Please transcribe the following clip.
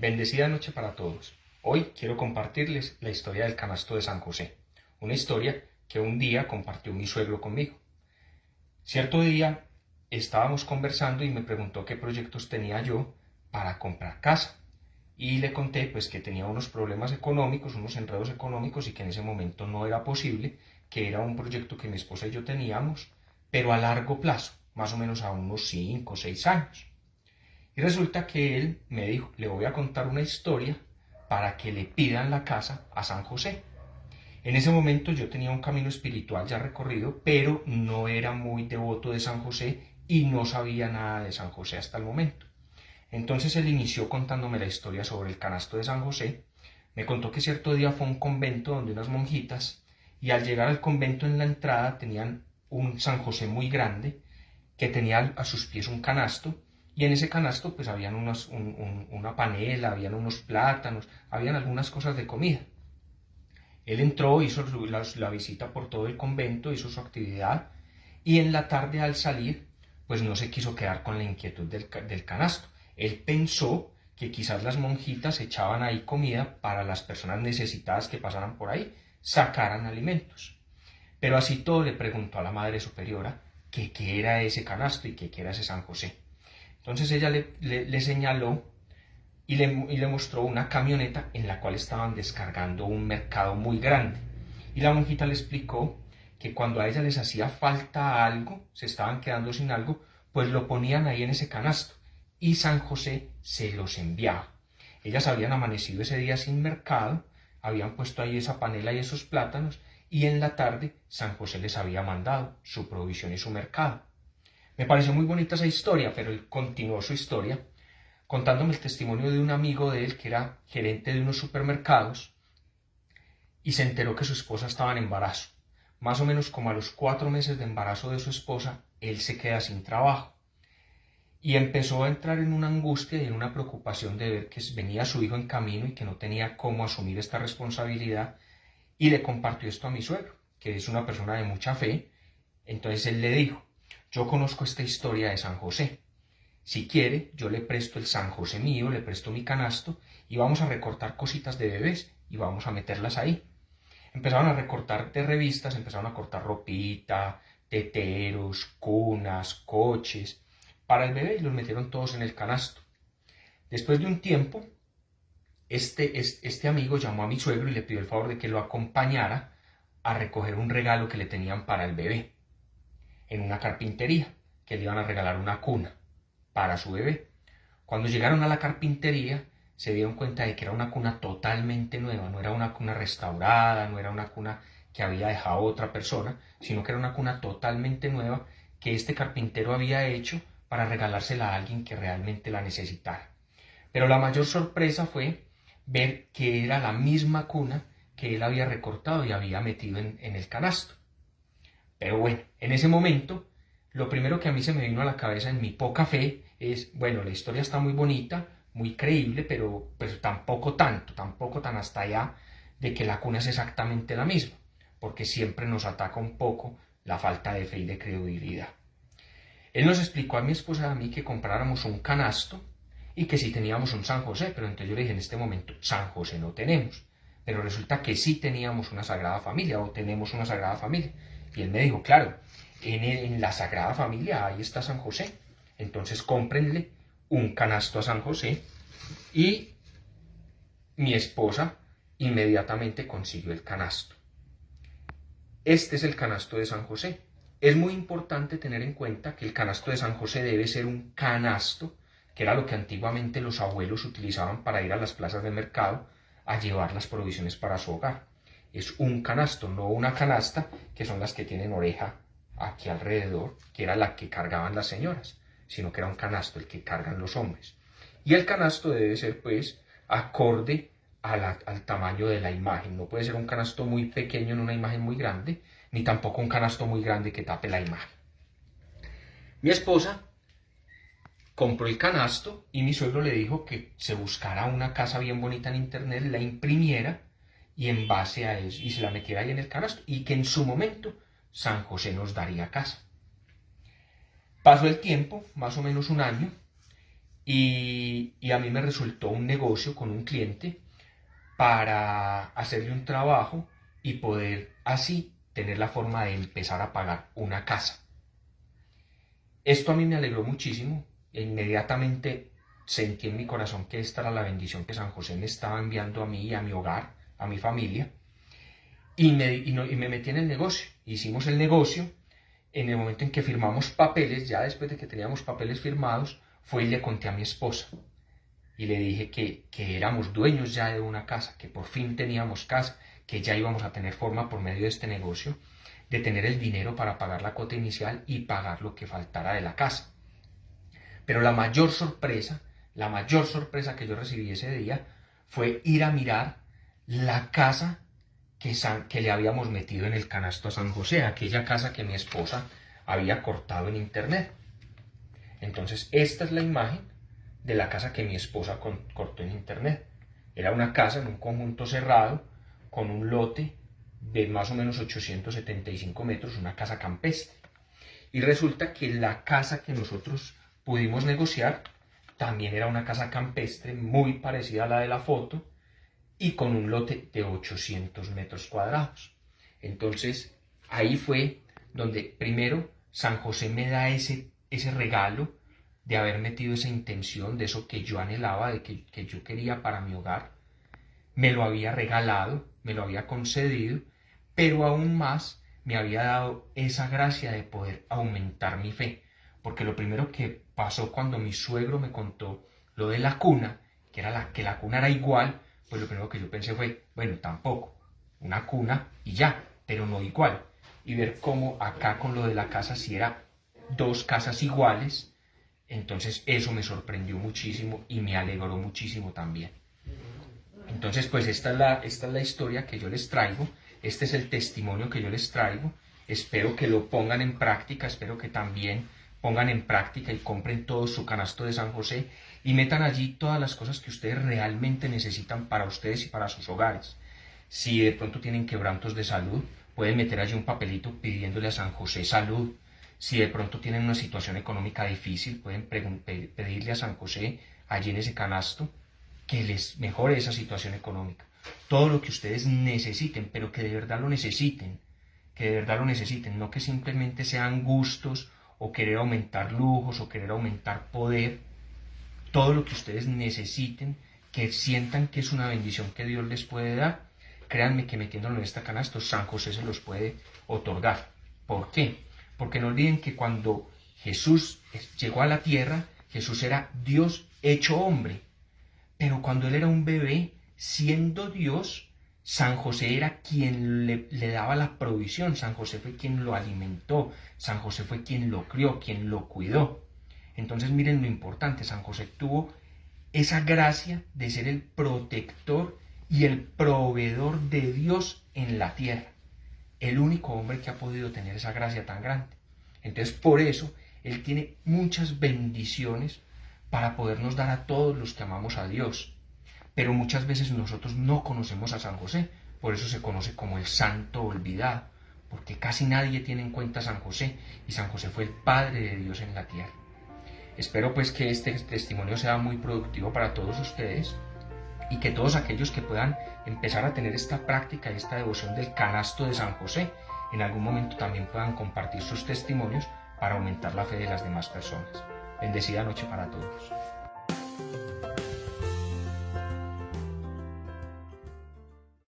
Bendecida noche para todos. Hoy quiero compartirles la historia del canasto de San José, una historia que un día compartió mi suegro conmigo. Cierto día estábamos conversando y me preguntó qué proyectos tenía yo para comprar casa. Y le conté pues que tenía unos problemas económicos, unos enredos económicos y que en ese momento no era posible, que era un proyecto que mi esposa y yo teníamos, pero a largo plazo, más o menos a unos 5 o 6 años. Y resulta que él me dijo, le voy a contar una historia para que le pidan la casa a San José. En ese momento yo tenía un camino espiritual ya recorrido, pero no era muy devoto de San José y no sabía nada de San José hasta el momento. Entonces él inició contándome la historia sobre el canasto de San José. Me contó que cierto día fue a un convento donde unas monjitas y al llegar al convento en la entrada tenían un San José muy grande que tenía a sus pies un canasto y en ese canasto pues habían una panela, habían unos plátanos, habían algunas cosas de comida. Él entró, hizo la visita por todo el convento, hizo su actividad y en la tarde al salir pues no se quiso quedar con la inquietud del canasto. Él pensó que quizás las monjitas echaban ahí comida para las personas necesitadas que pasaran por ahí, sacaran alimentos. Pero así todo le preguntó a la Madre Superiora que qué era ese canasto y que qué era ese San José. Entonces ella le señaló y le mostró una camioneta en la cual estaban descargando un mercado muy grande. Y la monjita le explicó que cuando a ella les hacía falta algo, se estaban quedando sin algo, pues lo ponían ahí en ese canasto y San José se los enviaba. Ellas habían amanecido ese día sin mercado, habían puesto ahí esa panela y esos plátanos y en la tarde San José les había mandado su provisión y su mercado. Me pareció muy bonita esa historia, pero él continuó su historia contándome el testimonio de un amigo de él que era gerente de unos supermercados y se enteró que su esposa estaba en embarazo. Más o menos como a los 4 meses de embarazo de su esposa, él se queda sin trabajo y empezó a entrar en una angustia y en una preocupación de ver que venía su hijo en camino y que no tenía cómo asumir esta responsabilidad y le compartió esto a mi suegro, que es una persona de mucha fe. Entonces él le dijo, yo conozco esta historia de San José. Si quiere, yo le presto el San José mío, le presto mi canasto y vamos a recortar cositas de bebés y vamos a meterlas ahí. Empezaron a recortar de revistas, empezaron a cortar ropita, teteros, cunas, coches para el bebé y los metieron todos en el canasto. Después de un tiempo, este amigo llamó a mi suegro y le pidió el favor de que lo acompañara a recoger un regalo que le tenían para el bebé en una carpintería, que le iban a regalar una cuna para su bebé. Cuando llegaron a la carpintería se dieron cuenta de que era una cuna totalmente nueva, no era una cuna restaurada, no era una cuna que había dejado otra persona, sino que era una cuna totalmente nueva que este carpintero había hecho para regalársela a alguien que realmente la necesitara. Pero la mayor sorpresa fue ver que era la misma cuna que él había recortado y había metido en el canasto. Pero bueno, en ese momento lo primero que a mí se me vino a la cabeza en mi poca fe es, bueno, la historia está muy bonita, muy creíble, pero tampoco tanto, tampoco tan hasta allá de que la cuna es exactamente la misma, porque siempre nos ataca un poco la falta de fe y de credibilidad. Él nos explicó a mi esposa y a mí que compráramos un canasto y que si teníamos un San José, pero entonces yo le dije en este momento, San José no tenemos, pero resulta que sí teníamos una Sagrada Familia o tenemos una Sagrada Familia. Y él me dijo, claro, en la Sagrada Familia ahí está San José, entonces cómprenle un canasto a San José y mi esposa inmediatamente consiguió el canasto. Este es el canasto de San José. Es muy importante tener en cuenta que el canasto de San José debe ser un canasto, que era lo que antiguamente los abuelos utilizaban para ir a las plazas de mercado a llevar las provisiones para su hogar. Es un canasto, no una canasta, que son las que tienen oreja aquí alrededor, que era la que cargaban las señoras, sino que era un canasto el que cargan los hombres. Y el canasto debe ser, pues, acorde al tamaño de la imagen. No puede ser un canasto muy pequeño en una imagen muy grande, ni tampoco un canasto muy grande que tape la imagen. Mi esposa compró el canasto y mi suegro le dijo que se buscara una casa bien bonita en internet, la imprimiera y en base a eso, y se la metiera ahí en el canasto, y que en su momento San José nos daría casa. Pasó el tiempo, más o menos un año, y a mí me resultó un negocio con un cliente para hacerle un trabajo y poder así tener la forma de empezar a pagar una casa. Esto a mí me alegró muchísimo e inmediatamente sentí en mi corazón que esta era la bendición que San José me estaba enviando a mí y a mi hogar, a mi familia, y me metí en el negocio. Hicimos el negocio. En el momento en que firmamos papeles, ya después de que teníamos papeles firmados, fue y le conté a mi esposa. Y le dije que éramos dueños ya de una casa, que por fin teníamos casa, que ya íbamos a tener forma por medio de este negocio, de tener el dinero para pagar la cuota inicial y pagar lo que faltara de la casa. Pero la mayor sorpresa que yo recibí ese día fue ir a mirar la casa que le habíamos metido en el canasto a San José, aquella casa que mi esposa había cortado en internet. Entonces, esta es la imagen de la casa que mi esposa cortó en internet. Era una casa en un conjunto cerrado, con un lote de más o menos 875 metros, una casa campestre. Y resulta que la casa que nosotros pudimos negociar también era una casa campestre muy parecida a la de la foto, y con un lote de 800 metros cuadrados. Entonces, ahí fue donde primero San José me da ese regalo de haber metido esa intención, de eso que yo anhelaba, de que yo quería para mi hogar. Me lo había regalado, me lo había concedido, pero aún más me había dado esa gracia de poder aumentar mi fe. Porque lo primero que pasó cuando mi suegro me contó lo de la cuna, que la cuna era igual, pues lo primero que yo pensé fue, bueno, tampoco, una cuna y ya, pero no igual. Y ver cómo acá con lo de la casa, si era dos casas iguales, entonces eso me sorprendió muchísimo y me alegró muchísimo también. Entonces, pues esta es la historia que yo les traigo, este es el testimonio que yo les traigo. Espero que lo pongan en práctica, espero que también pongan en práctica y compren todo su canasto de San José y metan allí todas las cosas que ustedes realmente necesitan para ustedes y para sus hogares. Si de pronto tienen quebrantos de salud, pueden meter allí un papelito pidiéndole a San José salud. Si de pronto tienen una situación económica difícil, pueden pedirle a San José allí en ese canasto que les mejore esa situación económica. Todo lo que ustedes necesiten, pero que de verdad lo necesiten, no que simplemente sean gustos o querer aumentar lujos o querer aumentar poder. Todo lo que ustedes necesiten, que sientan que es una bendición que Dios les puede dar, créanme que metiéndolo en esta canasta, San José se los puede otorgar. ¿Por qué? Porque no olviden que cuando Jesús llegó a la tierra, Jesús era Dios hecho hombre. Pero cuando él era un bebé, siendo Dios, San José era quien le daba la provisión, San José fue quien lo alimentó, San José fue quien lo crió, quien lo cuidó. Entonces miren lo importante, San José tuvo esa gracia de ser el protector y el proveedor de Dios en la tierra. El único hombre que ha podido tener esa gracia tan grande. Entonces por eso él tiene muchas bendiciones para podernos dar a todos los que amamos a Dios. Pero muchas veces nosotros no conocemos a San José, por eso se conoce como el santo olvidado, porque casi nadie tiene en cuenta a San José, y San José fue el Padre de Dios en la tierra. Espero pues que este testimonio sea muy productivo para todos ustedes, y que todos aquellos que puedan empezar a tener esta práctica y esta devoción del canasto de San José, en algún momento también puedan compartir sus testimonios para aumentar la fe de las demás personas. Bendecida noche para todos.